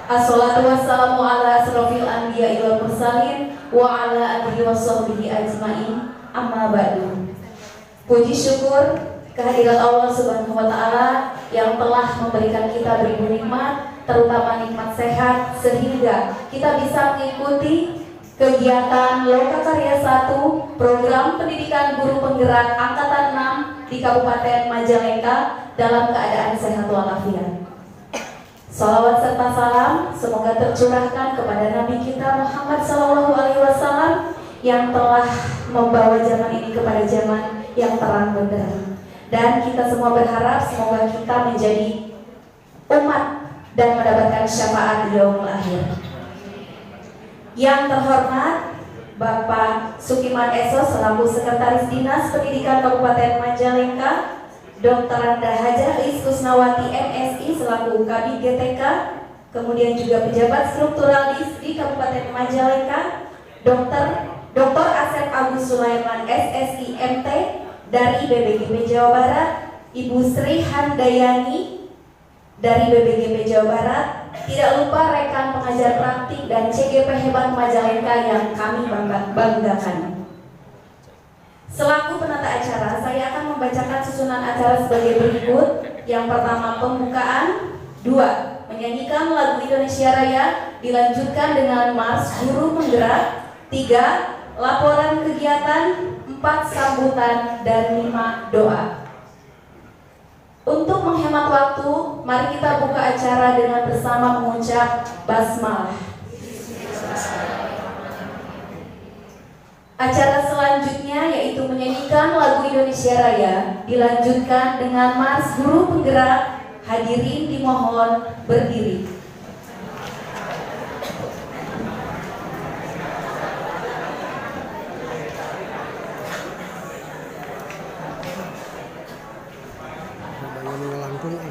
Assalatu wassalamu ala asrofil anbiya'i wal mursalin wa ala alihi washabbihi ajmain. Amma ba'du. Puji syukur kehadirat Allah Subhanahu wa taala yang telah memberikan kita beribu nikmat, terutama nikmat sehat, sehingga kita bisa mengikuti kegiatan Lokakarya 1 program pendidikan guru penggerak angkatan 6 di Kabupaten Majalengka dalam keadaan sehat walafiat. Salawat serta salam semoga tercurahkan kepada Nabi kita Muhammad SAW yang telah membawa zaman ini kepada zaman yang terang benderang. Dan kita semua berharap semoga kita menjadi umat dan mendapatkan syafaat di yaumul akhir. Yang terhormat Bapak Sukiman Esos selaku Sekretaris Dinas Pendidikan Kabupaten Majalengka, Dr. Anda Hajah Lis Kusnawati MSI selaku Kabid GTK, kemudian juga pejabat strukturalis di Kabupaten Majalengka, Dr. Asep Agus Sulaiman SSI MT dari BBGP Jawa Barat, Ibu Sri Handayani dari BBGP Jawa Barat, tidak lupa rekan pengajar praktik dan CGP hebat Majalengka yang kami banggakan. Selaku penata acara, saya akan membacakan susunan acara sebagai berikut. Yang pertama, pembukaan. 2. Menyanyikan lagu Indonesia Raya, dilanjutkan dengan Mars Guru Penggerak. 3. Laporan kegiatan. 4. Sambutan. Dan 5. Doa. Untuk menghemat waktu, mari kita buka acara dengan bersama mengucap basmalah. Acara selanjutnya yaitu menyanyikan lagu Indonesia Raya, dilanjutkan dengan Mars Guru Penggerak. Hadirin dimohon berdiri. Indonesia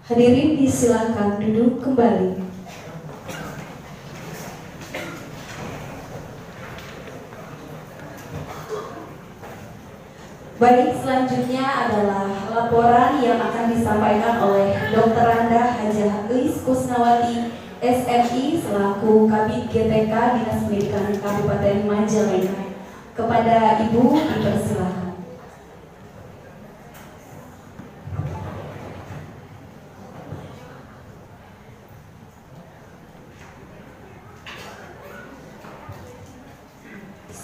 Hadirin disilakan duduk kembali. Baik, selanjutnya adalah laporan yang akan disampaikan oleh Dr. Randa Hajah Eis Kusnawati, SMI, selaku Kabid GTK Dinas Pendidikan Kabupaten Majalengka. Kepada Ibu dipersilakan.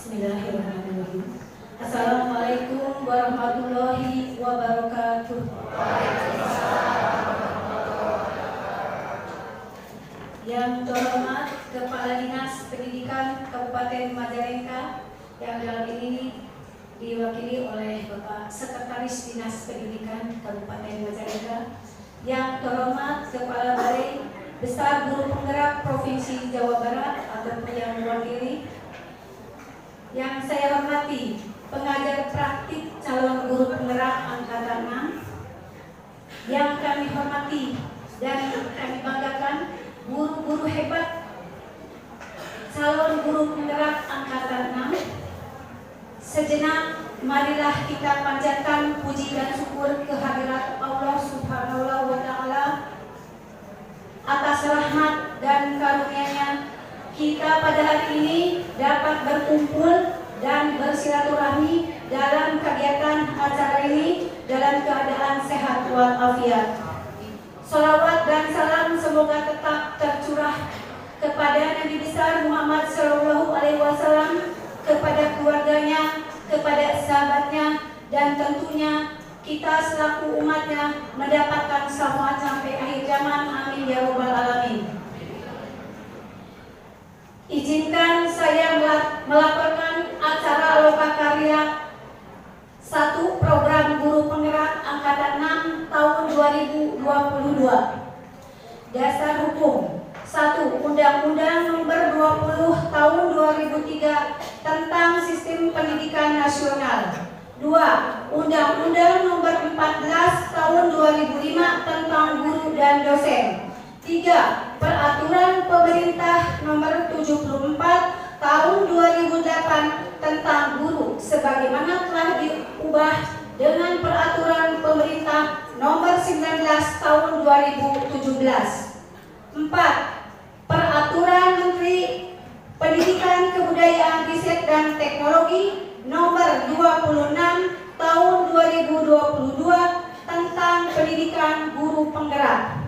Bismillahirrahmanirrahim. Assalamualaikum warahmatullahi wabarakatuh. Yang terhormat Kepala Dinas Pendidikan Kabupaten Majalengka, yang dalam ini diwakili oleh Bapak Sekretaris Dinas Pendidikan Kabupaten Majalengka, yang terhormat Kepala Balai Besar Guru Penggerak Provinsi Jawa Barat ataupun yang mewakili, yang saya hormati pengajar praktik calon guru penggerak angkatan 6, yang kami hormati dan kami banggakan guru-guru hebat calon guru penggerak angkatan 6. Sejenak marilah kita panjatkan puji dan syukur kehadirat Allah Subhanahu wa Ta'ala atas rahmat dan karunia-Nya. Kita pada hari ini dapat berkumpul dan bersilaturahmi dalam kegiatan acara ini dalam keadaan sehat walafiat. Salawat dan salam semoga tetap tercurah kepada Nabi besar Muhammad SAW, kepada keluarganya, kepada sahabatnya, dan tentunya kita selaku umatnya mendapatkan syafaat sampai akhir zaman. Amin ya rabbal alamin. Izinkan saya melaporkan acara Lokakarya 1 Program Guru Penggerak Angkatan 6 tahun 2022. Dasar Hukum 1. Undang-Undang Nomor 20 Tahun 2003 tentang Sistem Pendidikan Nasional. 2. Undang-Undang Nomor 14 Tahun 2005 tentang Guru dan Dosen. 3. Peraturan Pemerintah Nomor 74 Tahun 2008 tentang Guru sebagaimana telah diubah dengan Peraturan Pemerintah Nomor 19 Tahun 2017. 4. Peraturan Menteri Pendidikan, Kebudayaan, Riset dan Teknologi Nomor 26 Tahun 2022 tentang Pendidikan Guru Penggerak.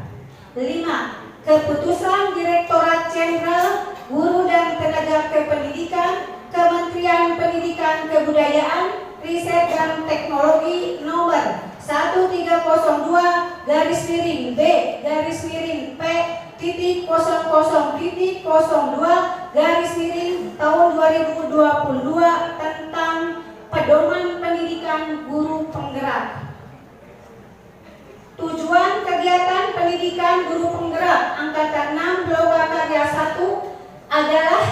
5. Keputusan Direktorat Jenderal Guru dan Tenaga Kependidikan Kementerian Pendidikan, Kebudayaan, Riset dan Teknologi Nomor 1322-P.00.02 tahun 2022 tentang Pedoman Pendidikan Guru Penggerak. Tujuan kegiatan pendidikan guru penggerak angkatan 6 Lokakarya 1 adalah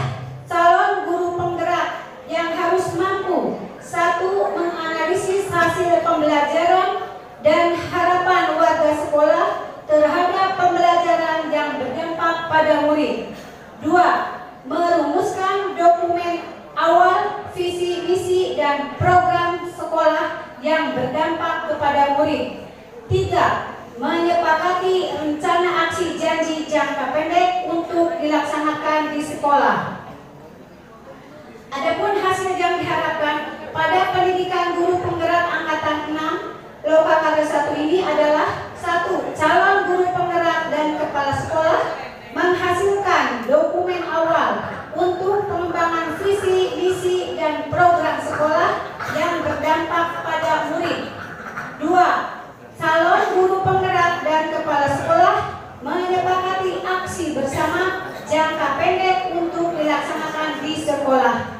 calon guru penggerak yang harus mampu 1. Menganalisis hasil pembelajaran dan harapan warga sekolah terhadap pembelajaran yang berdampak pada murid. 2. Merumuskan dokumen awal, visi, misi, dan program sekolah yang berdampak kepada murid. 3. Menyepakati rencana aksi janji jangka pendek untuk dilaksanakan di sekolah. Adapun hasil yang diharapkan pada pendidikan guru penggerak angkatan 6 Lokakarya 1 ini adalah 1. Calon guru penggerak dan kepala sekolah menghasilkan dokumen awal untuk pengembangan visi, misi, dan program sekolah yang berdampak pada murid. 2. Calon guru penggerak dan kepala sekolah menyepakati aksi bersama jangka pendek untuk dilaksanakan di sekolah.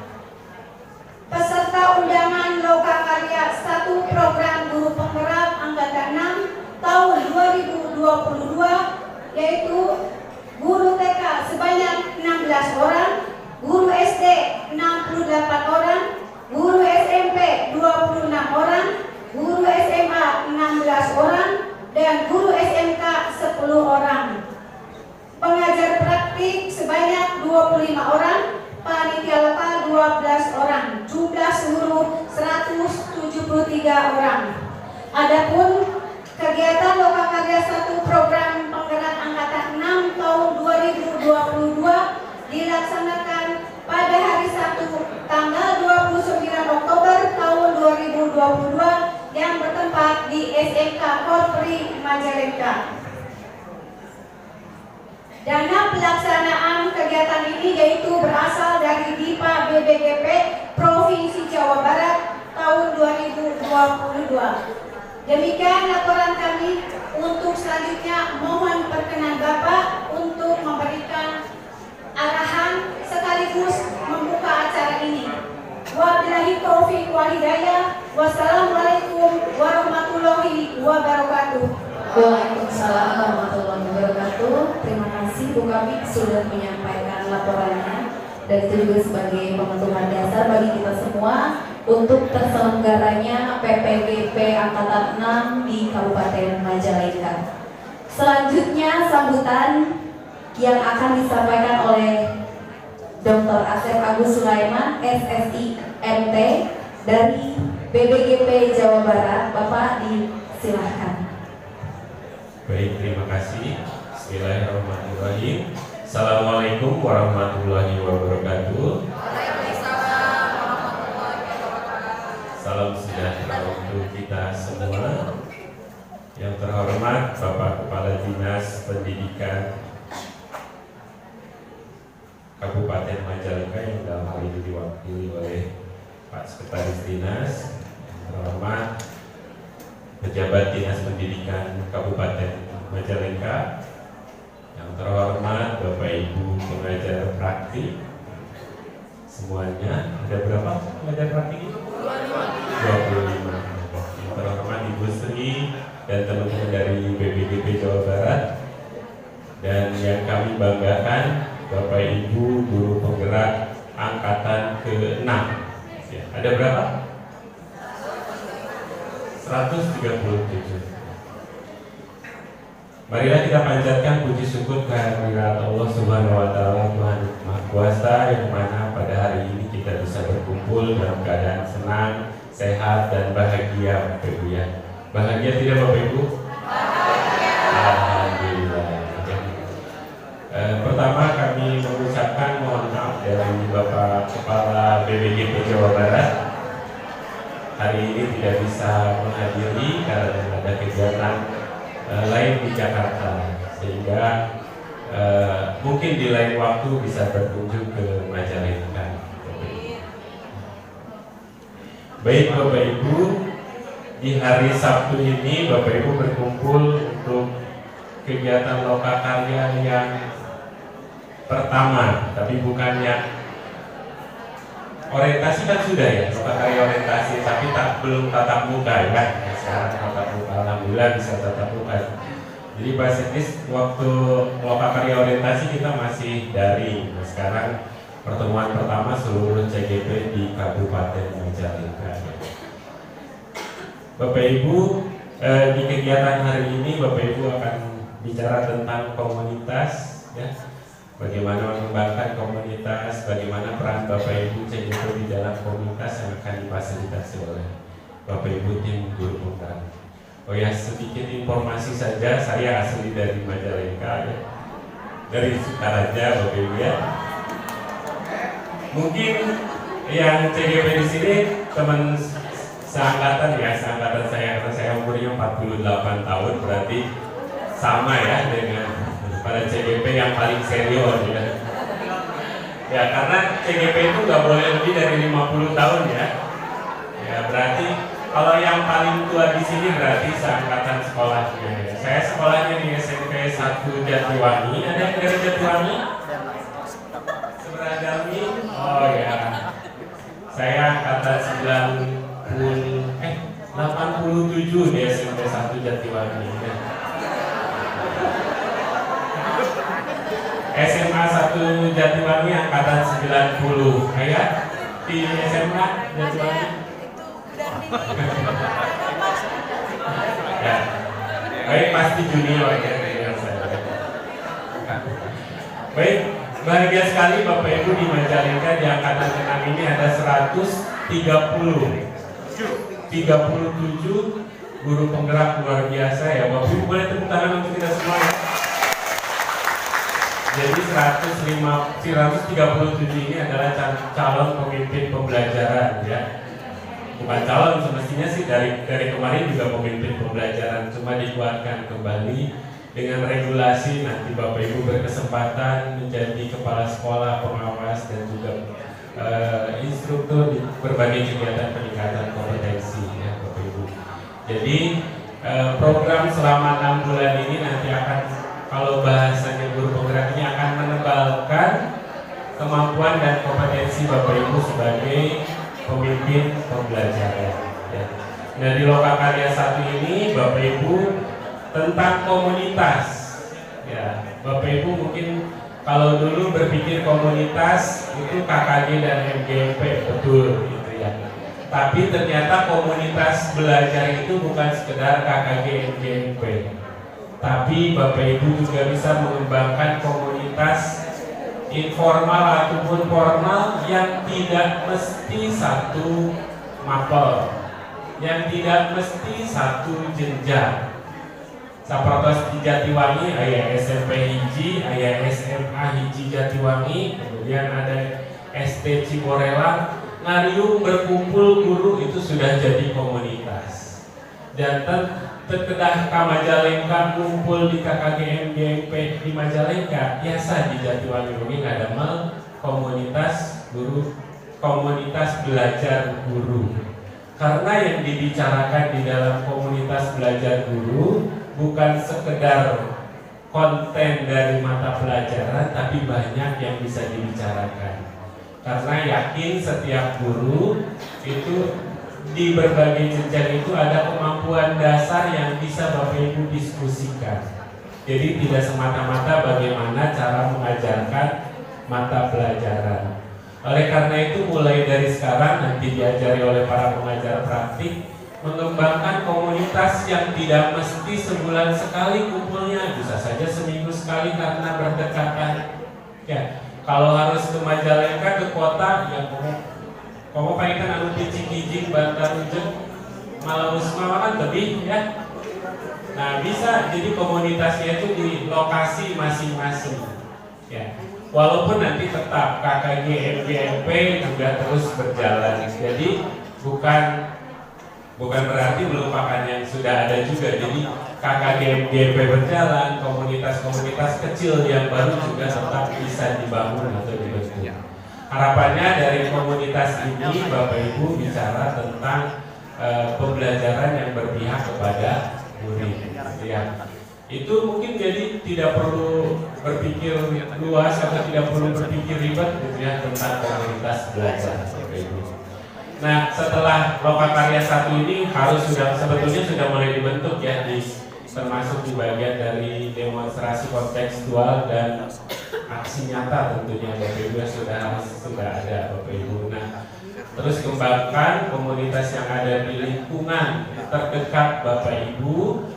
Peserta undangan Lokakarya 1 Program Guru Penggerak Angkatan 6 tahun 2022 yaitu guru TK sebanyak 16 orang, guru SD 68 orang, guru SMP 26 orang, guru SMA 16 orang, dan guru SMK 10 orang. Pengajar praktik sebanyak 25 orang, panitia lokal 12 orang, jumlah seluruh 173 orang. Adapun kegiatan Lokakarya 1 program penggerak angkatan 6 tahun 2022 dilaksanakan pada hari Sabtu tanggal 29 Oktober tahun 2022 yang bertempat di SMK Korpri Majalengka. Dana pelaksanaan kegiatan ini yaitu berasal dari DIPA BBGP Provinsi Jawa Barat tahun 2022. Demikian laporan kami. Untuk selanjutnya mohon perkenan Bapak untuk memberikan arahan sekaligus membuka acara ini. Wabillahi taufiq wal hidayah. Wassalamualaikum warahmatullahi wabarakatuh. Waalaikumsalam warahmatullahi wabarakatuh. Terima kasih Bu Kabid sudah menyampaikan laporannya, dan itu juga sebagai pengetahuan dasar bagi kita semua untuk terselenggaranya PPGP Angkatan 6 di Kabupaten Majalengka. Selanjutnya sambutan yang akan disampaikan oleh Dr. Asep Agus Sulaiman, SSI MT dari BBGP Jawa Barat. Bapak disilahkan. Baik, terima kasih. Bismillahirrahmanirrahim. Assalamualaikum warahmatullahi wabarakatuh. Salam sejahtera untuk kita semua. Yang terhormat Bapak Kepala Dinas Pendidikan Kabupaten Majalengka yang dalam hal ini diwakili oleh Pak Sekretaris Dinas. Yang terhormat Pejabat Dinas Pendidikan Kabupaten Majalengka, yang terhormat Bapak Ibu pengajar praktik semuanya. Ada berapa pengajar praktik itu? 25. Yang terhormat Ibu Sri dan teman-teman dari BBGP Jawa Barat, dan yang kami banggakan Bapak Ibu guru penggerak angkatan ke-6. Ya, ada berapa? 137. Marilah kita panjatkan puji syukur kehadirat Allah Subhanahu wa taala, Tuhan Maha Kuasa, yang mana pada hari ini kita bisa berkumpul dalam keadaan senang, sehat dan bahagia, Bapak Ibu ya. Bahagia tidak Bapak Ibu? Bahagia. Alhamdulillah. Pertama kami mengucapkan mohon maaf dari Bapak Kepala BBGP Jawa Barat. Hari ini tidak bisa menghadiri karena ada kegiatan lain di Jakarta, sehingga mungkin di lain waktu bisa berkunjung ke Majalengka. Baik Bapak Ibu, di hari Sabtu ini Bapak Ibu berkumpul untuk kegiatan Lokakarya yang pertama, tapi bukan yang orientasi kan sudah ya, Lokakarya orientasi, tapi belum tatap muka ya. Sekarang tatap muka, alhamdulillah bisa tatap muka. Jadi basically waktu Lokakarya orientasi kita masih daring. Nah, sekarang pertemuan pertama seluruh CGP di Kabupaten Majalengka. Bapak Ibu, di kegiatan hari ini Bapak Ibu akan bicara tentang komunitas ya. Bagaimana mengembangkan komunitas, bagaimana peran Bapak Ibu CGP di dalam komunitas yang akan difasilitasi oleh Bapak Ibu tim guru penggerak. Oh ya, sedikit informasi saja, saya asli dari Majalengka ya. Dari Sukaraja Bapak Ibu ya. Mungkin yang CGP di sini teman seangkatan ya, seangkatan saya, karena saya umurnya 48 tahun, berarti sama ya dengan pada CGP yang paling senior ya. Ya, karena CGP itu nggak boleh lebih dari 50 tahun ya. Ya, berarti kalau yang paling tua di sini berarti seangkatan sekolahnya ya. Saya sekolahnya di SMP 1 Jatiwangi. Ada yang dari Jatiwangi? Seberajami? Oh ya. Saya angkatan 87 di SMP 1 Jatiwangi ya. SMA 1 Jatiwangi angkatan 90. Ya, di SMA Jatiwangi. Ya. Baik, pasti junior ya dengan saya. Baik, bahagia sekali Bapak Ibu di Majalengka di angkatan ke-6 ini ada 137 guru penggerak luar biasa ya. Bapak Ibu boleh tepuk tangan untuk kita semua ya. Jadi 137 ini adalah calon pemimpin pembelajaran ya. Bukan calon, semestinya sih dari kemarin juga pemimpin pembelajaran, cuma dikuatkan kembali dengan regulasi. Nanti Bapak Ibu berkesempatan menjadi kepala sekolah, pengawas, dan juga instruktur di berbagai kegiatan peningkatan kompetensi ya Bapak Ibu. Jadi program selama 6 bulan ini nanti akan, kalau bahasanya guru penggerak ini, akan menebalkan kemampuan dan kompetensi Bapak Ibu sebagai pemimpin pembelajaran ya. Nah, di Lokakarya 1 ini Bapak Ibu tentang komunitas ya. Bapak Ibu mungkin kalau dulu berpikir komunitas itu KKG dan MGMP, betul gitu ya. Tapi ternyata komunitas belajar itu bukan sekedar KKG MGMP, tapi Bapak Ibu juga bisa mengembangkan komunitas informal ataupun formal yang tidak mesti satu mapel, yang tidak mesti satu jenjang. Saprotos di Jatiwangi, ayah SMP hiji, ayah SMA hiji Jatiwangi, kemudian ada ST Ciborela, ngariung berkumpul guru itu sudah jadi komunitas. Dan terkedah ka Majalengka kumpul di KKG MGMP di Majalengka, biasa di Jatiwangi ini ada komunitas guru, komunitas belajar guru. Karena yang dibicarakan di dalam komunitas belajar guru bukan sekedar konten dari mata pelajaran, tapi banyak yang bisa dibicarakan. Karena yakin setiap guru itu di berbagai jenjang itu ada kemampuan dasar yang bisa Bapak Ibu diskusikan. Jadi tidak semata-mata bagaimana cara mengajarkan mata pelajaran. Oleh karena itu mulai dari sekarang nanti diajari oleh para pengajar praktik mengembangkan komunitas yang tidak mesti sebulan sekali kumpulnya, bisa saja seminggu sekali karena berdekatan. Ya, kalau harus ke Majalengka ke kota ya Komo pengen anu di Cikijing, Bantarujung, Malausma kan lebih ya. Nah bisa, jadi komunitasnya itu di lokasi masing-masing. Ya, walaupun nanti tetap KKG MGMP juga terus berjalan. Jadi bukan berarti melupakan yang sudah ada juga. Jadi KKG MGMP berjalan, komunitas-komunitas kecil yang baru juga tetap bisa dibangun atau dibentuk. Harapannya dari komunitas ini Bapak Ibu bicara tentang pembelajaran yang berpihak kepada murid ya. Itu mungkin jadi tidak perlu berpikir luas atau tidak perlu berpikir ribet gitu ya tentang komunitas belajar Bapak Ibu. Nah, setelah Lokakarya 1 ini sebetulnya sudah mulai dibentuk ya, termasuk di bagian dari demonstrasi kontekstual dan aksi nyata tentunya Bapak Ibu sudah ada Bapak Ibu. Nah, terus kembangkan komunitas yang ada di lingkungan terdekat Bapak Ibu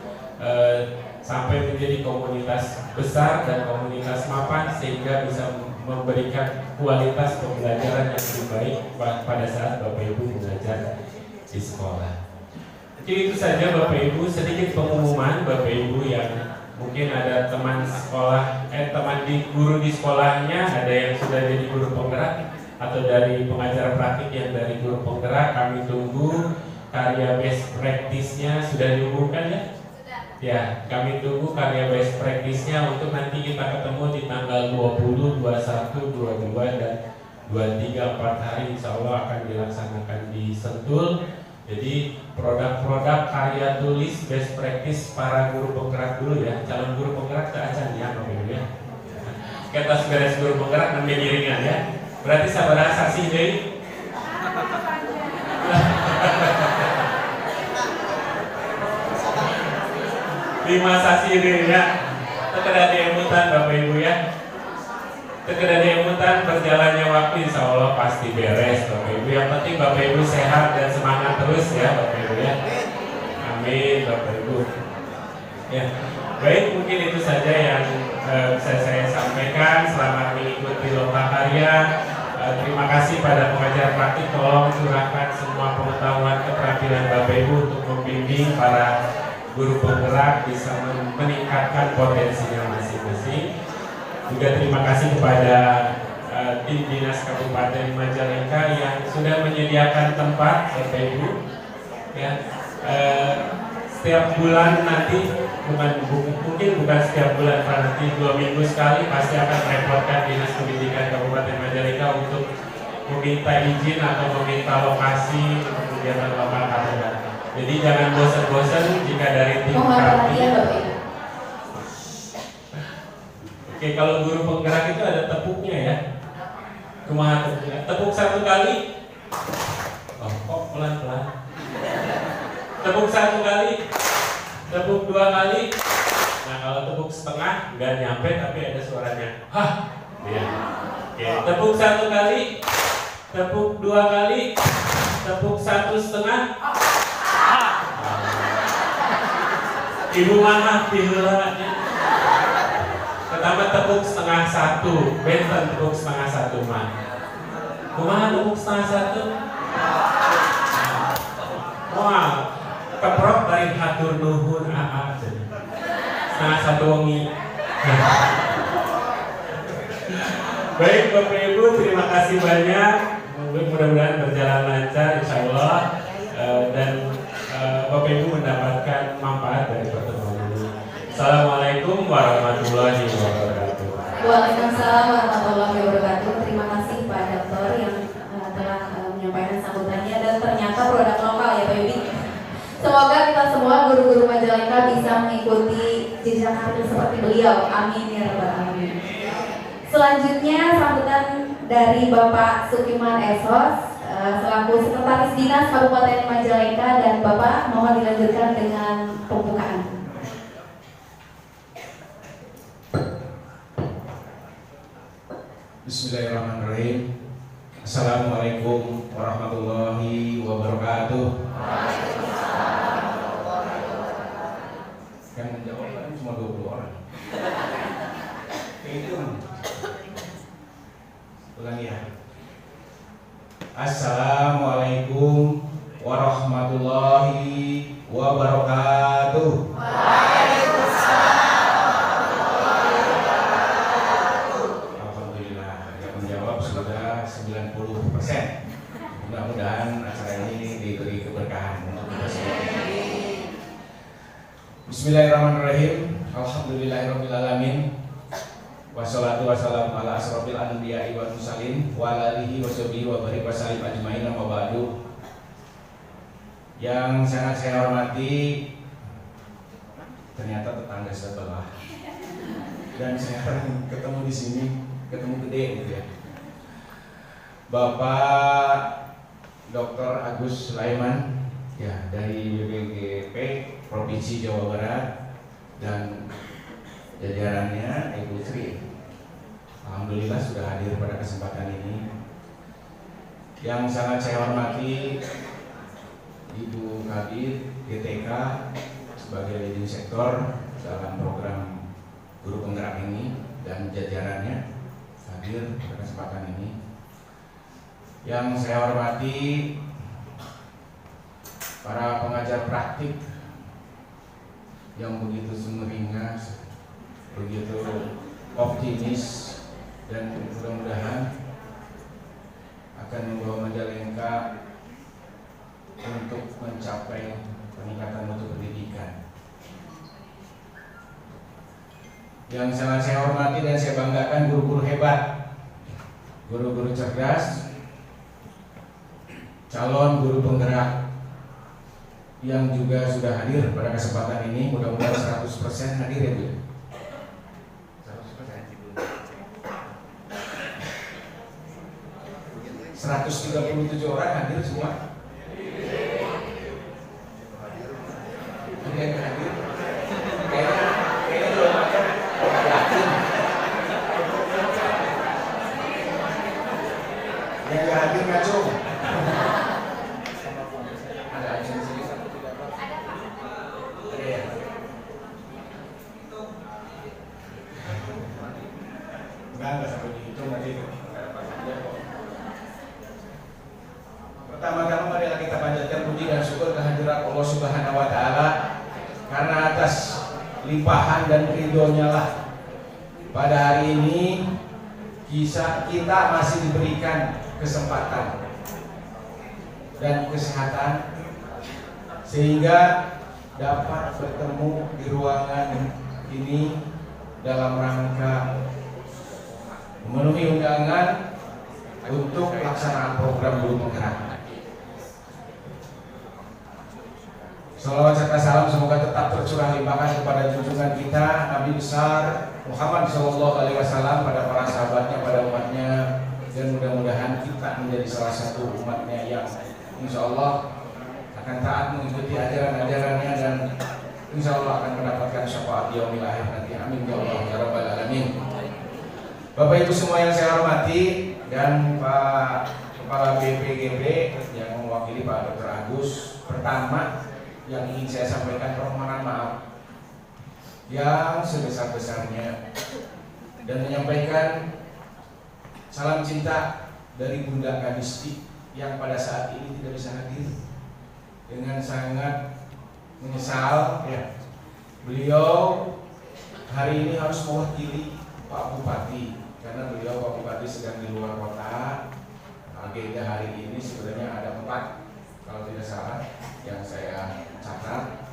sampai menjadi komunitas besar dan komunitas mapan sehingga bisa memberikan kualitas pembelajaran yang lebih baik pada saat Bapak Ibu mengajar di sekolah. Mungkin itu saja Bapak Ibu, sedikit pengumuman Bapak Ibu yang mungkin ada teman sekolah, teman guru di sekolahnya, ada yang sudah jadi guru penggerak atau dari pengajar praktik yang dari guru penggerak. Kami tunggu karya best practice-nya, sudah diumumkan ya? Ya, kami tunggu karya best practice-nya untuk nanti kita ketemu di tanggal 20, 21, 22, dan 23, 4 hari insya Allah akan dilaksanakan di Sentul. Jadi produk-produk karya tulis best practice para guru penggerak dulu ya, calon guru penggerak ke acan ya Bapak Ibu ya. Kita beres guru penggerak dan ringan ya. Berarti sabar saksi deh. Lima saksi deh ya. Terkena diemutan Bapak Ibu ya. Terkena diemutan berjalannya waktu insya Allah pasti beres Bapak Ibu. Yang penting Bapak Ibu sehat dan semangat terus ya Bapak Ibu ya. Amin Bapak Ibu. Ya, baik, mungkin itu saja yang bisa saya sampaikan. Selamat mengikuti lomba karya. Terima kasih pada pengajar praktik. Tolong curahkan semua pengetahuan keterampilan Bapak Ibu untuk membimbing para guru penggerak bisa meningkatkan potensinya masing-masing. Juga terima kasih kepada tim Dinas Kabupaten Majalengka yang sudah menyediakan tempat Bapak Ibu. Ya, setiap bulan nanti mungkin bukan setiap bulan, nanti 2 minggu sekali pasti akan merepotkan Dinas Pendidikan Kabupaten Majalengka untuk meminta izin atau meminta lokasi untuk kegiatan lomba karya. Jadi jangan bosan-bosan jika dari tim kami. Oke, kalau guru penggerak itu ada tepuknya ya. Kumaha tepuknya? Tepuk 1 kali. Oh, kok pelan-pelan. Tepuk 1 kali. Tepuk 2 kali. Nah, kalau tepuk setengah nggak nyampe tapi ada suaranya. Hah. Ya. Oke, tepuk 1 kali. Tepuk 2 kali. Tepuk 1,5. Ibu mana pilihnya? Pertama tepuk setengah 1. Benten tepuk setengah 1 mah. Kumaha tepuk setengah 1? Wah, keprok dari hatur nuhun setengah 1 wengi. Baik Bapak Ibu, terima kasih banyak. Mudah-mudahan berjalan lancar insya Allah, dan Bapak Ibu mendapatkan manfaat dari pertemuan ini. Assalamualaikum warahmatullahi wabarakatuh. Waalaikumsalam warahmatullahi wabarakatuh. Terima kasih Pak Dokter yang telah menyampaikan sambutannya, dan ternyata produk lokal ya Pak Yudi. Semoga kita semua guru-guru Majalengka bisa mengikuti jejak karir seperti beliau. Amin ya rabbal alamin. Selanjutnya sambutan dari Bapak Sukiman Esos selaku Sekretaris Dinas Kabupaten Majalengka, dan Bapak mohon dilanjutkan dengan pembukaan. Bismillahirrahmanirrahim. Assalamualaikum warahmatullahi wabarakatuh. Yang menjawab kan cuma 20 orang. Itu ulangi ya. Assalamualaikum warahmatullahi wabarakatuh. Alhamdulillah, yang menjawab sudah 90%. Mudah-mudahan acara ini diberi keberkahan untuk kita semua. Bismillahirrahmanirrahim. Alhamdulillahirabbil alamin. Wassalatu wassalamu ala asrofil anbiya'i wal mursalin wa ala alihi washabihi wa barik wasallim ajmain, amma ba'du. Yang sangat saya hormati, ternyata tetangga sebelah, dan saya ketemu di sini, ketemu gede gitu ya. Bapak Dr. Agus Sulaiman ya dari BBGP Provinsi Jawa Barat dan jajarannya, Ibu Sri. Alhamdulillah sudah hadir pada kesempatan ini. Yang sangat saya hormati Ibu Kabid GTK sebagai leading sektor dalam program guru penggerak ini dan jajarannya hadir pada kesempatan ini. Yang saya hormati para pengajar praktik yang begitu sumringah, begitu optimis, dan mudah-mudahan akan membawa Majalengka untuk mencapai peningkatan mutu pendidikan. Yang sangat saya hormati dan saya banggakan guru-guru hebat, guru-guru cerdas, calon guru penggerak yang juga sudah hadir pada kesempatan ini. Mudah-mudahan 100% hadir ya Bu. 137 orang hadir semua. Yang hadir kayaknya belum ada yakin. Yang nggak hadir ngacung. Ada absensi satu tidak apa? Ada ya. atas limpahan dan ridhonya lah pada hari ini kita masih diberikan kesempatan dan kesehatan sehingga dapat bertemu di ruangan ini dalam rangka memenuhi undangan untuk pelaksanaan program Guru Penggerak. Salawat serta salam semoga tetap tercurah limpahkan kepada junjungan kita Nabi besar Muhammad SAW, pada para sahabatnya, pada umatnya, dan mudah-mudahan kita menjadi salah satu umatnya yang insya Allah akan taat mengikuti ajaran-ajarannya dan insya Allah akan mendapatkan syafaat di yaumil akhir nanti. Amin ya Allah ya rabbal alamin. Bapak Ibu semua yang saya hormati dan Pak Kepala BPGP yang mewakili Pak Dr. Agus, pertama yang ingin saya sampaikan permohonan maaf yang sebesar-besarnya dan menyampaikan salam cinta dari Bunda Kadisti yang pada saat ini tidak bisa hadir. Dengan sangat menyesal ya, beliau hari ini harus mewakili Pak Bupati karena beliau Pak Bupati sedang di luar kota. Agenda hari ini sebenarnya ada 4 kalau tidak salah yang saya catat.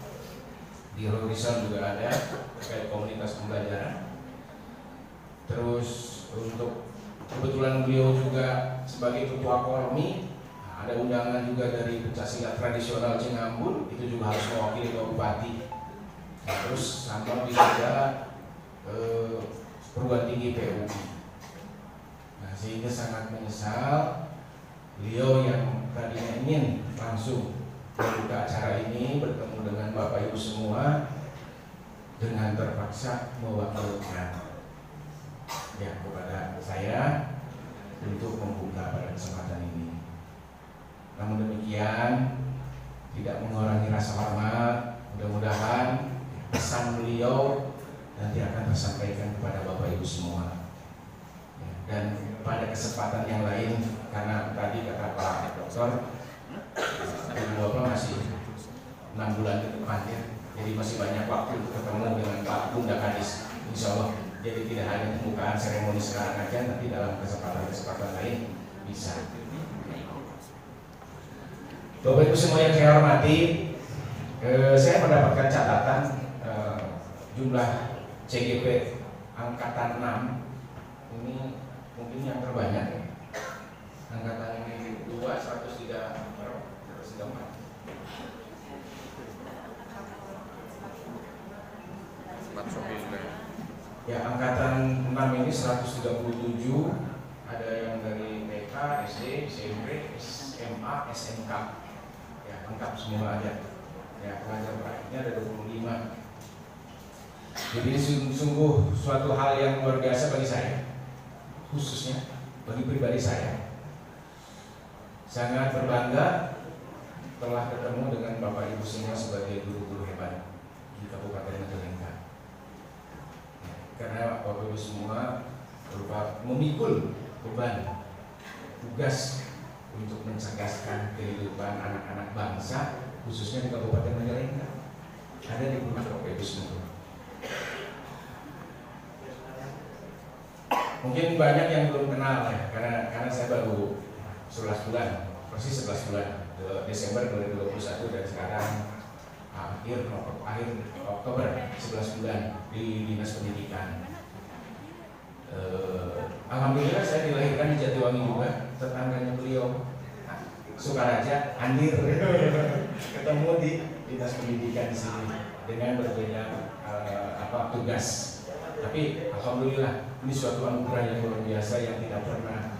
Di Horizon juga ada terkait komunitas pembelajaran. Terus untuk kebetulan beliau juga sebagai ketua Kormi, ada undangan juga dari pencaksilat tradisional Cingambun, itu juga harus mewakili Pak Bupati. Nah, terus sama juga perguruan tinggi PUI. Nah, sehingga sangat menyesal beliau yang tadinya ingin langsung membuka acara ini bertemu dengan Bapak Ibu semua dengan terpaksa mewakilkan ya kepada saya untuk membuka pada kesempatan ini. Namun demikian tidak mengurangi rasa hormat. Mudah-mudahan pesan beliau nanti akan tersampaikan kepada Bapak Ibu semua. Dan pada kesempatan yang lain, karena tadi kata Pak Dokter 2020 masih 6 bulan ke depan ya, jadi masih banyak waktu untuk ketemu dengan Pak Bunda Kadis, insya Allah. Jadi tidak hanya pembukaan seremoni sekarang aja, nanti dalam kesempatan lain bisa. Bapak Ibu semua yang saya hormati, saya mendapatkan catatan jumlah CGP angkatan 6 ini mungkin yang terbanyak ya. Angkatan ini 103 ya, angkatan 6 ini 137, ada yang dari TK, SD, SMP, SMA, SMK ya, lengkap semua ada ya. Pengajar praktiknya ada 25. Jadi ini sungguh suatu hal yang luar biasa bagi saya, khususnya bagi pribadi saya. Sangat berbangga telah ketemu dengan Bapak Ibu semua sebagai guru-guru hebat di Kabupaten Majalengka. Karena Bapak Ibu semua berupa memikul beban tugas untuk mencerdaskan kehidupan anak-anak bangsa, khususnya di Kabupaten Majalengka. Ada di rumah Bapak Ibu semua. Mungkin banyak yang belum kenal ya, karena saya baru 11 bulan, persis 11 bulan, Desember 2021 dan sekarang akhir Oktober 11 bulan di Dinas Pendidikan. Alhamdulillah saya dilahirkan di Jatiwangi juga, tetangganya beliau Sukaraja, Andir ketemu di Dinas Pendidikan di sini dengan berbeda tugas. Tapi alhamdulillah ini suatu anugerah yang luar biasa yang tidak pernah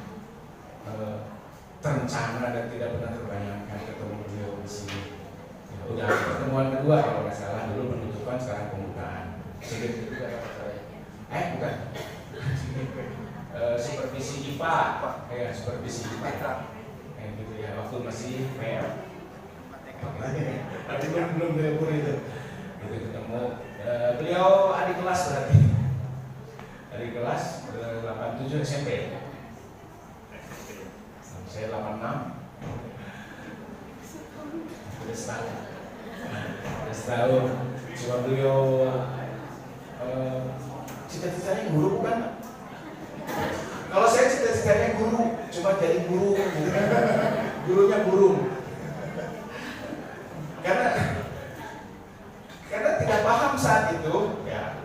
terencana dan tidak pernah terbayangkan ketemu beliau di sini. Ya, udah pertemuan kedua kalau nggak salah, dulu penutupan sekarang pembukaan. Sedikit juga bukan. Supervisi IPA, kayak supervisi IPA, kayak gitu ya. Waktu masih PR, tapi belum dilebur itu. Itu ketemu beliau adik kelas berarti, adik kelas 87 SMP. Saya 86, udah setahun. beliau cita-citanya guru bukan? Kalau saya cita-citanya guru, cuma jadi guru, gurunya burung. Karena tidak paham saat itu, ya.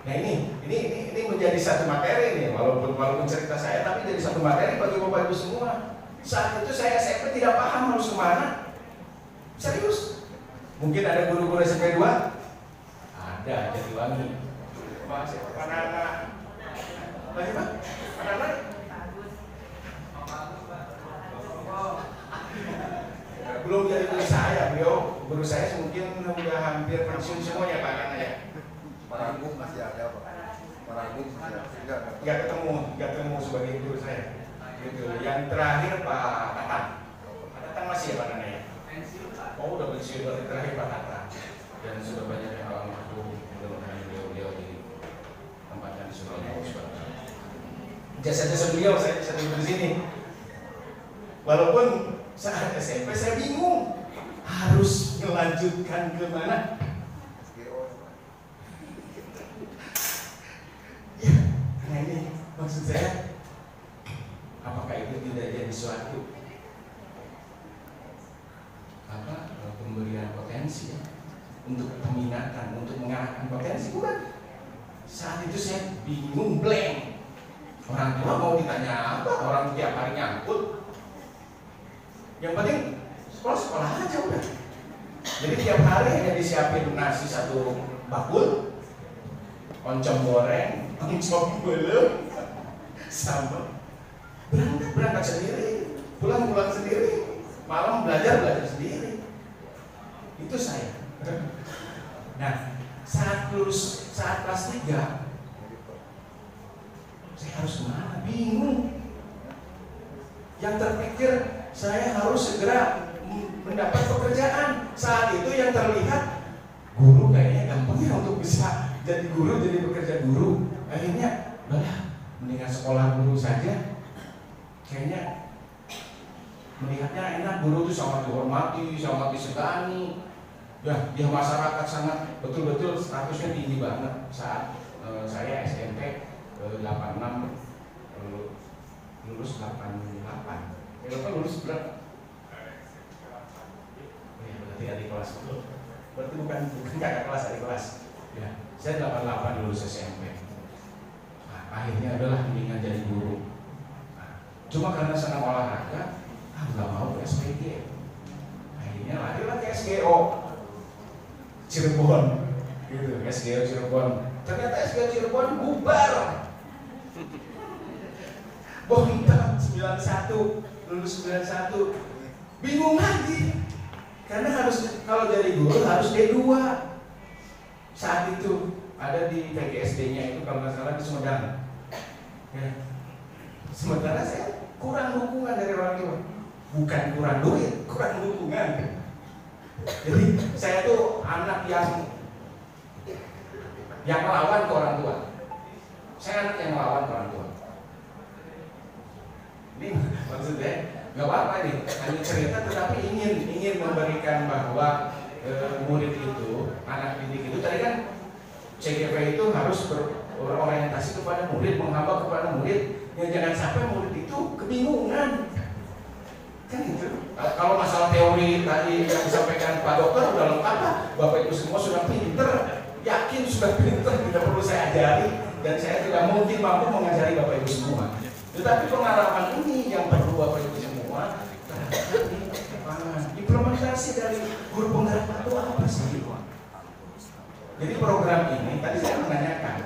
Nah ini menjadi satu materi nih, walaupun cerita saya, tapi jadi satu materi bagi Bapak Ibu semua. Saat itu saya SMP tidak paham harus kemana, serius. Mungkin ada guru-guru SMP 2, ada Jatiwangi. Anak-anak belum jadi guru saya, guru saya mungkin udah hampir pensiun semuanya Pak Nana ya. Maranggung masih ada Pak. Maranggung masih ada. Nggak ketemu sebagai guru saya. Gitu. Yang terakhir Pak Tatang masih ya Pak Nana ya. Oh udah pensiun, berarti terakhir Pak Tatang. Dan sudah banyak yang almarhum beliau di tempat yang Surabaya. Jasa-jasa beliau saya bisa tidur di sini. Walaupun saat SMP saya bingung harus melanjutkan ke mana. Ya, nah ini maksud saya, apakah itu tidak jadi suatu pemberian potensi ya? Untuk peminatan, untuk mengarahkan potensi, bukan? Saat itu saya bingung, blank. Orang tua mau ditanya apa? Orang tiap hari nyangkut. Yang penting sekolah aja udah. Jadi tiap hari hanya disiapin nasi satu bakul, oncom goreng, oncom belum, sambal. Berangkat sendiri, pulang sendiri, malam belajar sendiri. Itu saya. Nah, saat kelas 3 saya harus kemana? Bingung. Yang terpikir saya harus segera mendapat pekerjaan. Saat itu yang terlihat guru kayaknya gampang ya untuk bisa jadi guru, jadi bekerja guru. Akhirnya, mendingan sekolah guru saja. Kayaknya melihatnya enak, guru itu sangat dihormati, sangat disegani. Ya, di masyarakat sangat betul-betul statusnya tinggi banget. Saat saya SMP 86 lulus 88. Bapak lulus berapa? Ya, berarti adik kelas itu. Berarti bukan kakak kelas, adik kelas. Ya, saya 88 lulus SMP. Nah, akhirnya adalah mendingan jadi guru. Nah, cuma karena senang olahraga, nggak mau ke SPG. Akhirnya lahirlah ke SGO Cirebon, gitu. SGO Cirebon. Ternyata SGO Cirebon bubar. Bontak 91, lulus 91, bingung lagi. Karena harus, kalau jadi guru harus D2. Saat itu ada di PGSD-nya itu kalau nggak salah di Sumedang. Ya. Sementara saya kurang dukungan dari orang tua. Bukan kurang duit, kurang dukungan. Jadi saya tuh anak yang melawan ke orang tua. Saya anak yang melawan ke orang tua. Ini maksudnya nggak apa-apa nih, hanya cerita, tetapi ingin memberikan bahwa murid itu, anak didik itu, tadi kan CGP itu harus berorientasi kepada murid, menghamba kepada murid. Ya jangan sampai murid itu kebingungan. Kan itu. Kalau masalah teori tadi yang disampaikan Pak Dokter udah lengkap lah. Bapak Ibu semua sudah pinter, yakin sudah pinter, tidak perlu saya ajari, dan saya tidak mungkin mampu mengajari Bapak Ibu semua. Tetapi pengalaman ini yang perlu Bapak Ibu semua implementasi dari guru penggerak itu apa sih? Jadi program ini tadi saya menanyakan,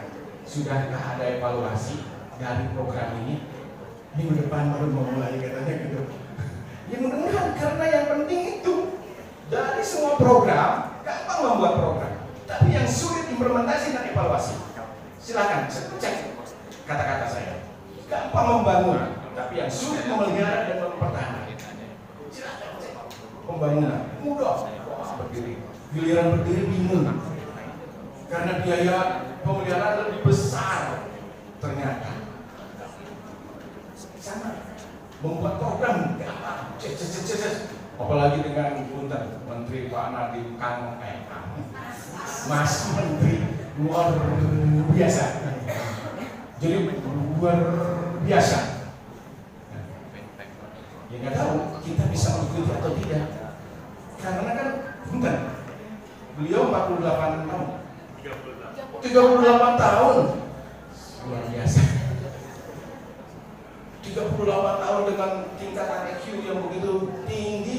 sudahkah ada evaluasi dari program ini? Minggu depan baru memulai katanya gitu. Ya mudah-mudahan, karena yang penting itu dari semua program gampang membuat program, tapi yang sulit implementasi dan evaluasi. Silakan cek kata-kata saya. Gampang membangun, tapi yang sulit memelihara dan mempertahankan. Silakan cek. Pembangunan mudah, berdiri. Giliran berdiri bingung, karena biaya pemeliharaan lebih besar. Ternyata sama membuat program gampang, apalagi dengan punten Menteri Pak Nadiem Mas Menteri luar biasa, jadi luar biasa. Ya nggak tahu kita bisa mengikuti atau tidak, karena kan punten beliau 48 tahun, 38 tahun, luar biasa. 38 tahun dengan tingkatan IQ yang begitu tinggi,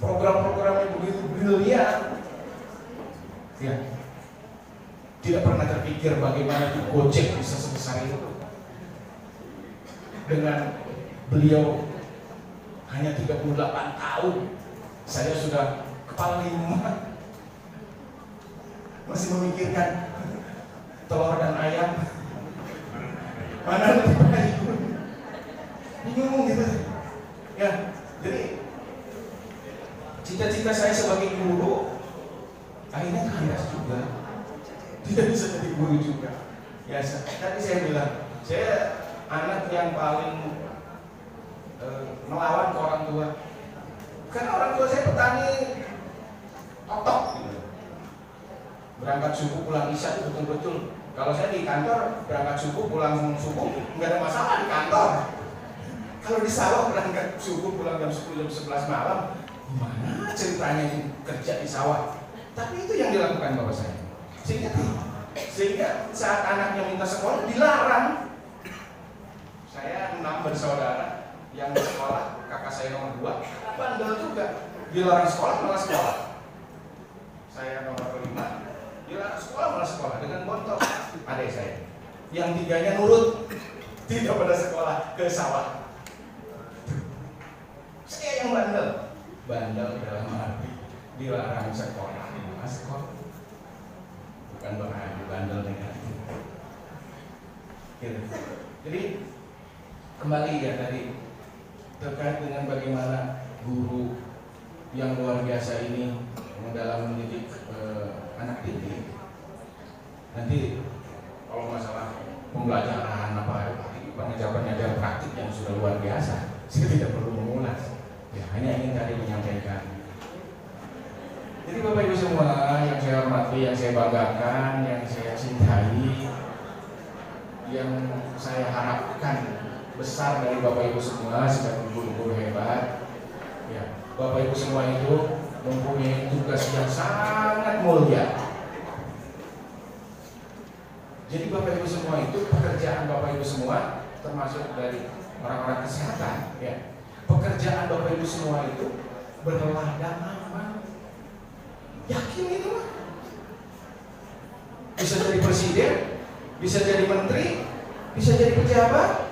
program-programnya begitu brilian, ya. Tidak pernah terpikir bagaimana itu Gojek bisa sebesar itu. Dengan beliau hanya 38 tahun, saya sudah kepala 5, masih memikirkan telur dan ayam mana lebih baik, bingung gitu ya. Jadi cita-cita saya sebagai guru akhirnya kandas juga, tidak bisa jadi guru juga ya. Tadi saya bilang saya anak yang paling melawan ke orang tua, karena orang tua saya petani otok gitu. Berangkat subuh pulang isya itu betul-betul. Kalau saya di kantor berangkat subuh pulang subuh nggak ada masalah di kantor. Kalau di sawah berangkat subuh pulang jam 10 jam 11 malam, gimana ceritanya kerja di sawah? Tapi itu yang dilakukan bapak saya. Sehingga saat anaknya minta sekolah dilarang. Saya 6 bersaudara, yang sekolah kakak saya nomor 2 bandel juga, dilarang sekolah malah sekolah. Saya nomor 5 dilarang sekolah malah sekolah dengan bontot adik saya. Yang 3-nya nurut, tidak pada sekolah, ke sawah. Saya yang bandel dalam arti dilarang sekolah, malah sekolah. Bukan berarti bandel negatif. Gitu. Jadi kembali ya tadi terkait dengan bagaimana guru yang luar biasa ini dalam mendidik anak didik. Nanti kalau masalah pembelajaran pengajar praktik yang sudah luar biasa, saya tidak perlu mengulas. Ya, hanya ingin tadi menyampaikan. Jadi Bapak Ibu semua yang saya hormati, yang saya banggakan, yang saya cintai, yang saya harapkan besar dari Bapak Ibu semua sebagai guru-guru hebat. Ya, Bapak Ibu semua itu mempunyai tugas yang sangat mulia. Jadi Bapak Ibu semua itu, pekerjaan Bapak Ibu semua termasuk dari orang-orang kesehatan, ya. Pekerjaan Bapak Ibu semua itu berladang amal. Yakin itu mah. Bisa jadi presiden, bisa jadi menteri, bisa jadi pejabat,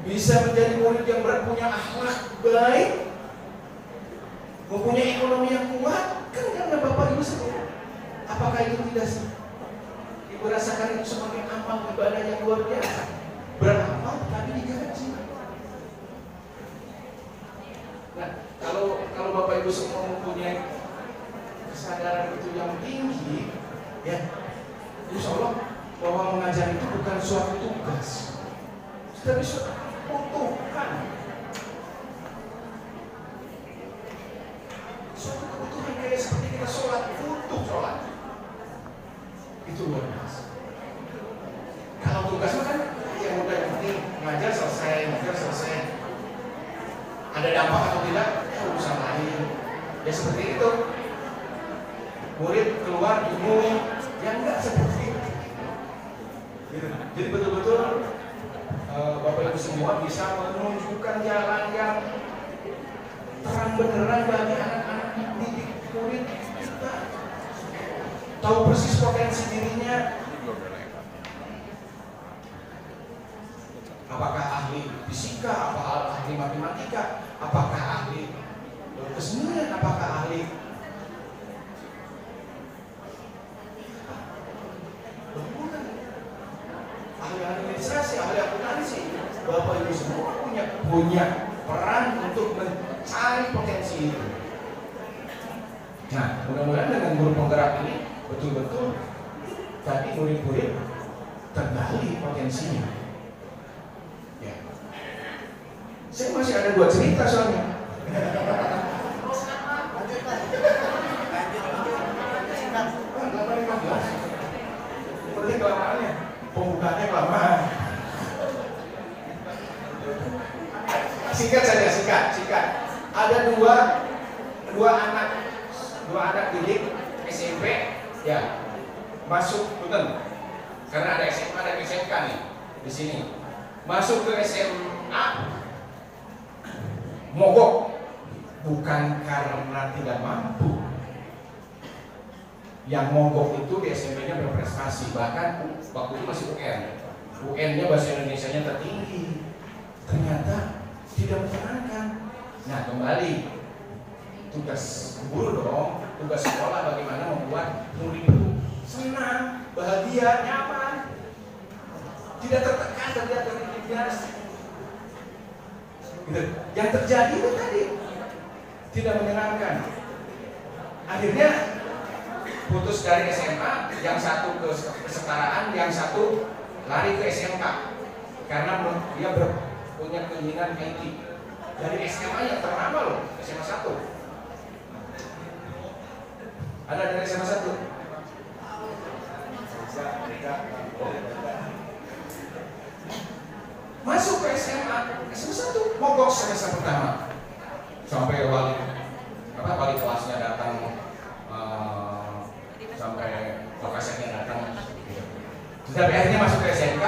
bisa menjadi murid yang punya akhlak baik, mempunyai ekonomi yang kuat, kan karena Bapak Ibu semua. Apakah itu tidak sih? Ibu rasakan itu sebagai amal ibadah yang luar biasa. Beramal tapi digaji. Nah, kalau Bapak Ibu semua mempunyai kesadaran itu yang tinggi, ya, insya Allah bahwa mengajar itu bukan suatu tugas, tapi suatu kebutuhan. Suatu kebutuhan kayak seperti kita sholat, butuh sholat. Itu luar biasa. Kalau tugasnya kan yang udah yang penting ngajar selesai. Ada dampak atau tidak? Ya urusan lain. Ya seperti itu. Murid keluar bingung, ya enggak seperti itu. Gitu. Jadi betul-betul Bapak Ibu semua bisa menunjukkan jalan yang terang benderang bagi anak-anak didik murid kita. Tahu persis potensi dirinya. Apakah ahli fisika, apakah ahli matematika, apakah ahli kesenian, apakah ahli administrasi, ahli akuntansi. Bapak Ibu semua punya peran untuk mencari potensi itu. Nah, mudah-mudahan dengan guru penggerak ini betul-betul tadi murid-murid tergali potensinya. Ya. Saya masih ada 2 cerita soalnya. Seperti kelamaannya, pembukaannya kelamaan. Singkat saja, singkat. Ada dua anak didik SMP, ya, masuk punten. Karena ada SMA dan SMK nih di sini. Masuk ke SMA, mogok, bukan karena tidak mampu. Yang mogok itu di SMP-nya berprestasi, bahkan waktu itu masih UN. UN-nya bahasa Indonesia-nya tertinggi. Ternyata tidak menyenangkan. Nah, kembali tugas guru dong, tugas sekolah bagaimana membuat murid itu senang, bahagia, nyaman, tidak tertekan, tidak terintimidasi. Gitu. Yang terjadi itu tadi tidak menyenangkan. Akhirnya putus dari SMA, yang satu ke kesetaraan, yang satu lari ke SMK karena dia punya keinginan IT. Dari SMA yang ternama loh, SMA 1. Ada dari SMA 1? Masuk ke SMA 1, mogok semester pertama. Sampai wali kelasnya datang, sampai lokasinya datang. Tapi akhirnya masuk ke SMK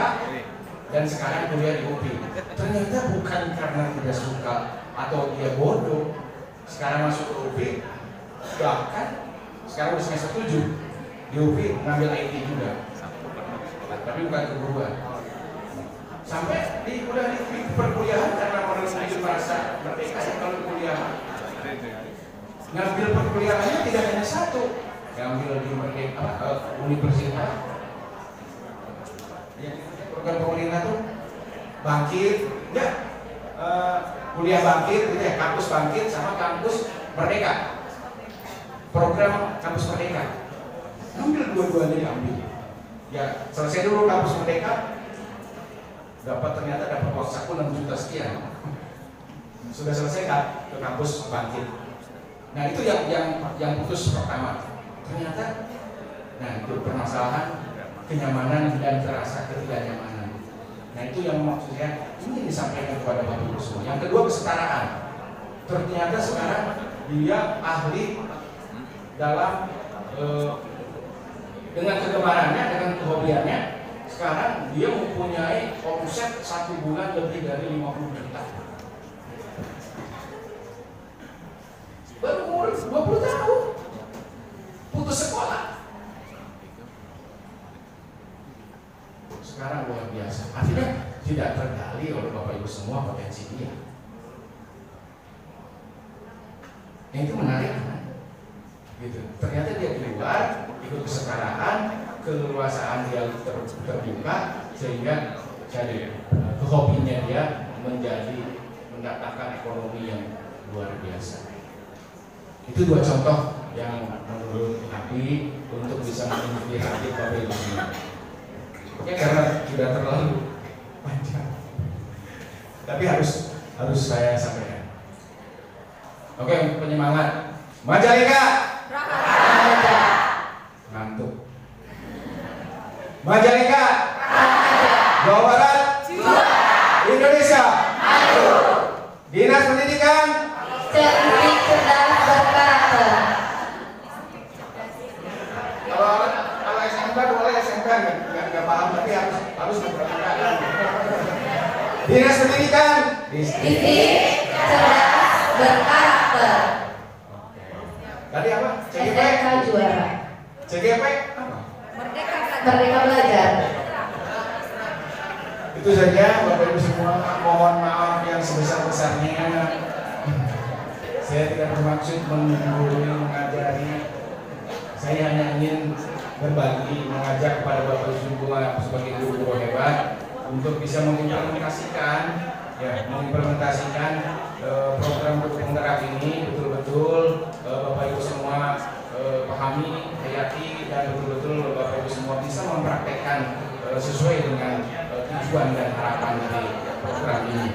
dan sekarang kuliah di UPI. Ternyata bukan karena tidak suka atau dia bodoh. Sekarang masuk ke UPI, bahkan sekarang udah semester 7 di UPI ngambil IT juga, tapi bukan keguruan. Sampai udah di perkuliahan karena orang merasa merdeka kalau kuliah. Ngambil perkuliahannya tidak hanya satu, ngambil di universitas. Program pemerintah tuh bangkit, ya, kuliah bangkit, gitu ya, kampus bangkit sama kampus merdeka. Program kampus merdeka, ambil dua-duanya diambil. Ya, selesai dulu kampus merdeka, ternyata dapat uang saku 6 juta sekian. Sudah selesai kan ke kampus bangkit. Nah itu yang putus pertama. Ternyata, nah itu permasalahan kenyamanan dan terasa ketidaknyamanan. Nah itu yang maksudnya ini disampaikan kepada Bapak Ibu semua. Yang kedua kesetaraan. Ternyata sekarang dia ahli dalam dengan kegemarannya, dengan kehobiannya. Sekarang dia mempunyai omset 1 bulan lebih dari 50 juta. Baru umur 20 tahun, putus sekolah. Sekarang luar biasa. Artinya tidak tergali oleh Bapak Ibu semua potensi dia. Yang itu menarik kan? Gitu. Ternyata dia keluar, ikut kesetaraan, keleluasaan dia terbuka, sehingga jadi hobinya dia mendatangkan ekonomi yang luar biasa. Itu 2 contoh yang menurut Abi untuk bisa mengikuti hati Bapak Ibu semua. Ya karena sudah terlalu panjang, tapi harus saya sampaikan. Oke, penyemangat Majalengka, ngantuk. Majalengka, Jawa Barat, Indonesia, Dinas Pendidikan, cerdik, cerdas, berkarakter. Kalau SMK boleh SMK nggak paham, tapi harus memperhatikan. Dinas Pendidikan, cerdik, cerdas, berkarakter. Tadi apa? SMK juara. CGP apa? Merdeka belajar. Itu saja Bapak Ibu semua. Mohon maaf yang sebesar-besarnya. Saya tidak bermaksud menggurui, mengajari. Saya hanya ingin berbagi, mengajak kepada Bapak Ibu semua sebagai guru-guru hebat untuk bisa mengimplementasikan program penggerak ini betul-betul Bapak Ibu semua pahami, hayati, dan betul-betul Bapak Ibu semua bisa mempraktekkan sesuai dengan tujuan dan harapan dari program ini.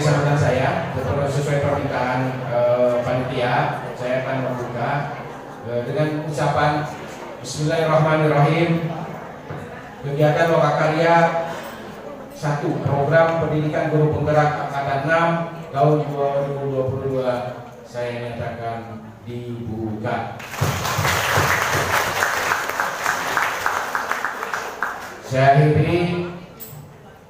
sambutan saya sesuai permintaan panitia. Saya akan membuka dengan ucapan Bismillahirrahmanirrahim. Kegiatan Lokakarya 1, program pendidikan guru penggerak angkatan 6 tahun 2022 saya nyatakan dibuka. Saya akhiri.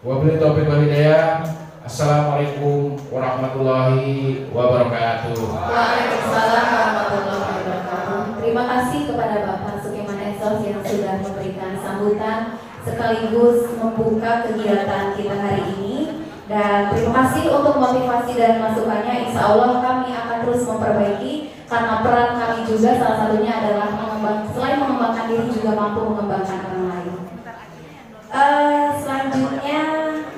Wabillahi taufiq wal hidayah. Assalamualaikum warahmatullahi wabarakatuh. Waalaikumsalam warahmatullahi wabarakatuh. Terima kasih kepada Bapak Sukeman Esos yang sudah memberikan sambutan sekaligus membuka kegiatan kita hari ini. Dan terima kasih untuk motivasi dan masukannya. Insya Allah kami akan terus memperbaiki karena peran kami juga salah satunya adalah selain mengembangkan diri juga mampu mengembangkan orang lain. Selanjutnya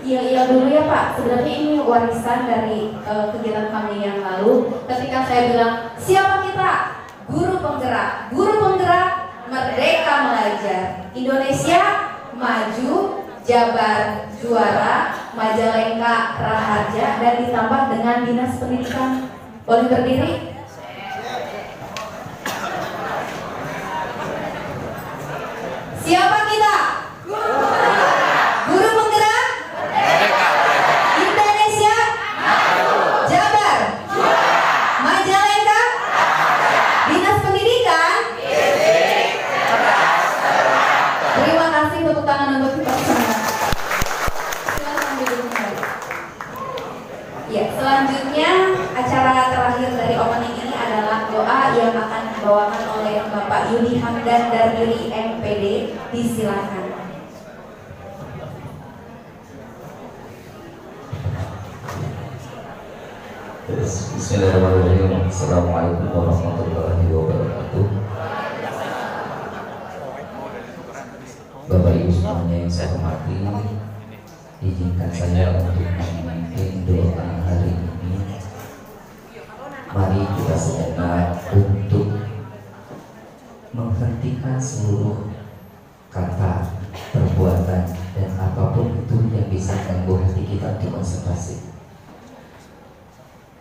iya dulu ya Pak. Sebenarnya ini warisan dari kegiatan kami yang lalu. Ketika saya bilang siapa kita? Guru penggerak. Guru penggerak merdeka belajar. Indonesia maju, Jabar juara, Majalengka Raharja, dan ditambah dengan Dinas Pendidikan. Boleh berdiri? Siapa kita? Guru penggerak Indonesia Jabar Majalengka Dinas Pendidikan. Terima kasih, tepuk tangan untuk kita semua. Silakan duduk kembali. Ya, selanjutnya acara terakhir dari opening ini adalah doa yang akan dibawakan oleh Bapak Yudi Hamdan dari MPD. Disilakan. Bismillahirrahmanirrahim. Assalamualaikum warahmatullahi wabarakatuh. Bapak Ibu semuanya yang saya hormati, izinkan saya untuk memimpin doa hari ini. Mari kita sejenak untuk menghentikan seluruh kata, perbuatan, dan apapun itu yang bisa mengganggu hati kita untuk konsentrasi.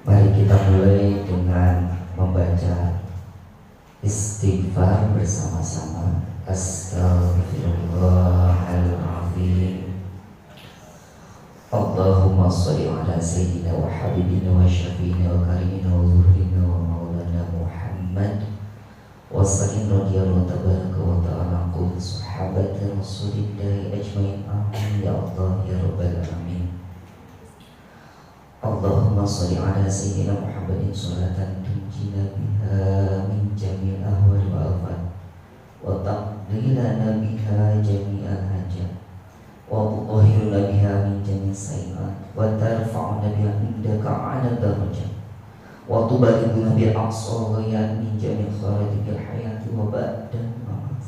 Mari kita mulai dengan membaca istighfar bersama-sama. Astaghfirullahaladzim. Allahumma sholli ala sayyidina wa habibina wa syafiina wa karimina wa zuhrina wa maulana Muhammad wa sallim radiyallahu tabaraka wa ta'ala qul sahabata rasulillahi ajmain. Amin ya Allah ya rabbal alamin. Allahumma sholli ala sayyidina Muhammadin sholatan tunjina biha min jami'il ahwal wa afat wa taqdilana biha jami'al hajat wa tutahhiruna biha min jami'is sayi'at wa tarfa'una biha indaka 'ala darajat wa tubalighuna bil aqsa ghayat min jami'il khairatil hayati wa ba'dal mamat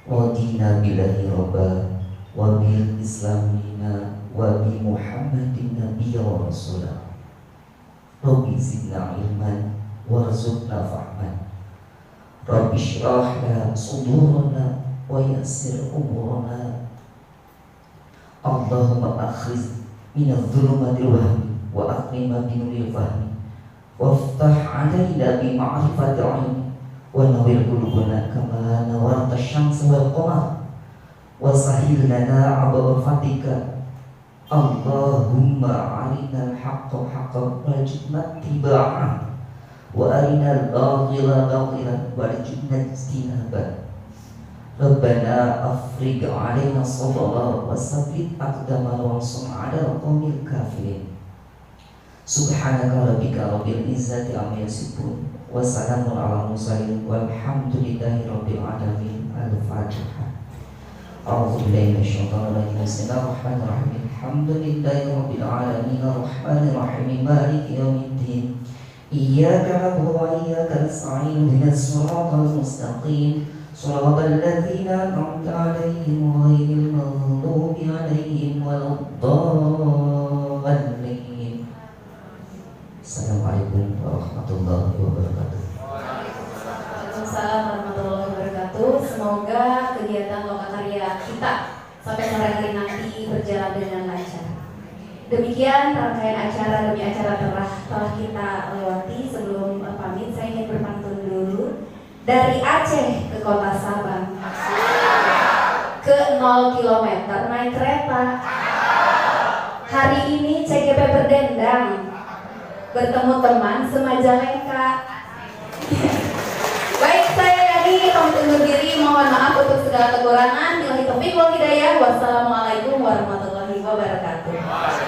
wa dina billahi rabba wa bil islamina wa bi Muhammadin nabiyya wa rasulah. Rabbi zidna ilman warzuqna fahman. Rabbi shrah lana sudurana wa yassir umurana. Allahumma akhriz minadh dhulumatil wahmi wa aqrimna bi nuril fahmi waftah alaina bi ma'rifatil ilmi wa nawwir qulubana kama nawarta asy-syamsa wal qamar wa sahhil lana 'abwa fatika. Allahumma arinal haqqa haqqan warzuqna ittiba'ah wa arinal batila batilan warzuqna ijtinabah. Rabbana afrigh 'alaina sabra wa tsabbit aqdamana wansurna 'alal qaumil kafirin. Subhanaka rabbika rabbil izzati amma yasifun wa salamun 'alal mursalin walhamdulillahi rabbil alamin. Al-Fatihah. A'udzu billahi minasyaitonir rajim. Bismillahirrahmanirrahim. Alhamdulillahi rabbil alamin arrahmanir rahim maliki yaumiddin. Iyyaka na'budu wa iyyaka nasta'in ihdinas siratal mustaqim siratal ladzina an'amta 'alaihim ghairil maghdubi 'alaihim waladdallin. Assalamualaikum warahmatullahi wabarakatuh. Waalaikumsalam warahmatullahi wabarakatuh. Semoga kegiatan Lokakarya kita sampai sore hari nanti berjalan dengan lancar. Demikian rangkaian acara demi acara telah kita lewati. Sebelum pamit, saya ingin berpantun dulu. Dari Aceh ke kota Sabang, ke 0 km naik kereta. Hari ini CGP berdendang, bertemu teman semajalengka. Baik, saya Yani pamit undur diri. Mohon maaf untuk segala kekurangan. Billahi taufiq wal hidayah. Wassalamualaikum warahmatullahi wabarakatuh.